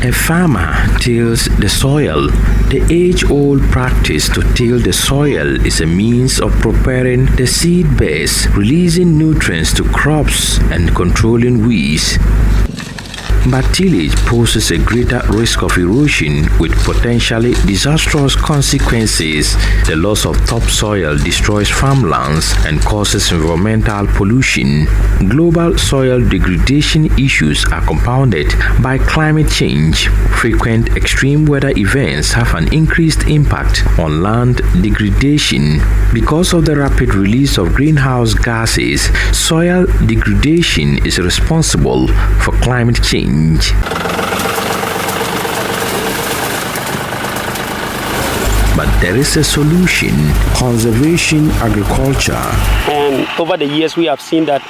A farmer tills the soil. The age-old practice to till the soil is a means of preparing the seed beds, releasing nutrients to crops, and controlling weeds. But tillage poses a greater risk of erosion with potentially disastrous consequences. The loss of topsoil destroys farmlands and causes environmental pollution. Global soil degradation issues are compounded by climate change. Frequent extreme weather events have an increased impact on land degradation. Because of the rapid release of greenhouse gases, soil degradation is responsible for climate change. But there is a solution: conservation agriculture. And over the years, we have seen that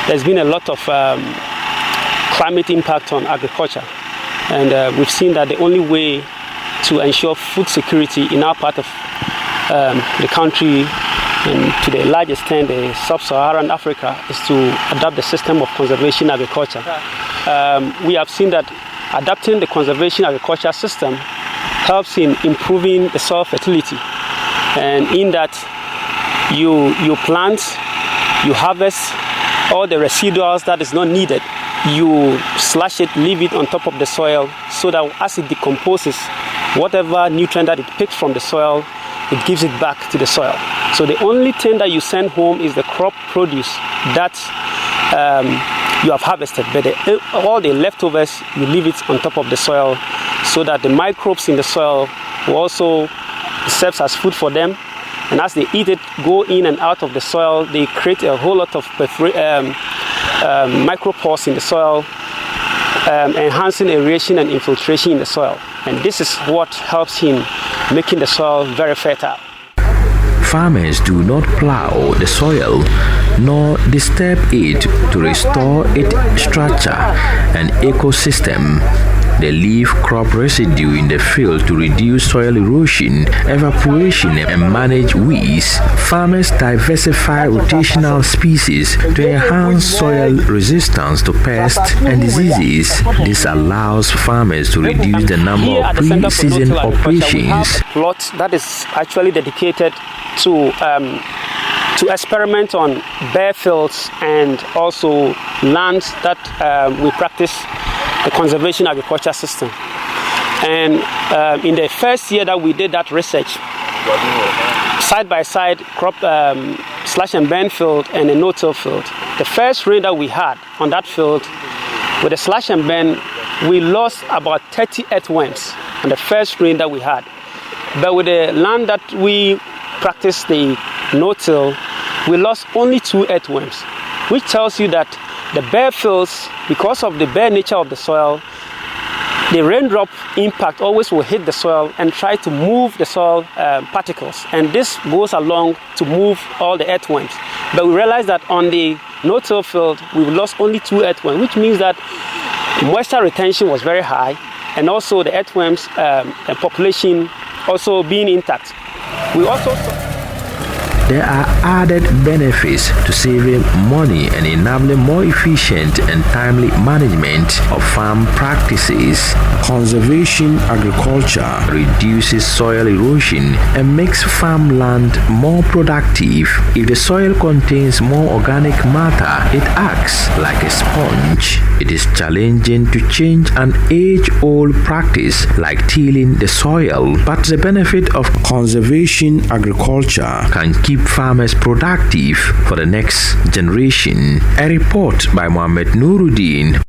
there's been a lot of climate impact on agriculture. And we've seen that the only way to ensure food security in our part of the country, and to the large extent the sub-Saharan Africa, is to adopt the system of conservation agriculture. We have seen that adapting the conservation agriculture system helps in improving the soil fertility, and in that you plant, you harvest all the residuals that is not needed, you slash it, leave it on top of the soil, so that as it decomposes, whatever nutrient that it picks from the soil, it gives it back to the soil. So the only thing that you send home is the crop produce that you have harvested, but all the leftovers, you leave it on top of the soil, so that the microbes in the soil will also serve as food for them, and as they eat it, go in and out of the soil, they create a whole lot of micropores in the soil, enhancing aeration and infiltration in the soil. And this is what helps in making the soil very fertile. Farmers do not plow the soil nor disturb it to restore its structure and ecosystem. They leave crop residue in the field to reduce soil erosion, evaporation, and manage weeds. Farmers diversify rotational species to enhance soil resistance to pests and diseases. This allows farmers to reduce the number of pre-season operations. Plot that is actually dedicated to experiment on bare fields and also lands that we practice the conservation agriculture system. And in the first year that we did that research, side by side crop slash and burn field and a no-till field, the first rain that we had on that field with the slash and burn, we lost about 30 earthworms on the first rain that we had. But with the land that we practiced the no-till, we lost only 2 earthworms, which tells you that the bare fields, because of the bare nature of the soil, the raindrop impact always will hit the soil and try to move the soil particles, and this goes along to move all the earthworms. But we realized that on the no-till field, we lost only 2 earthworms, which means that moisture retention was very high, and also the earthworms population also being intact. We also There are added benefits to saving money and enabling more efficient and timely management of farm practices. Conservation agriculture reduces soil erosion and makes farmland more productive. If the soil contains more organic matter, it acts like a sponge. It is challenging to change an age-old practice like tilling the soil, but the benefit of conservation agriculture can keep farmers productive for the next generation. A report by Mohammed NURUDEEN.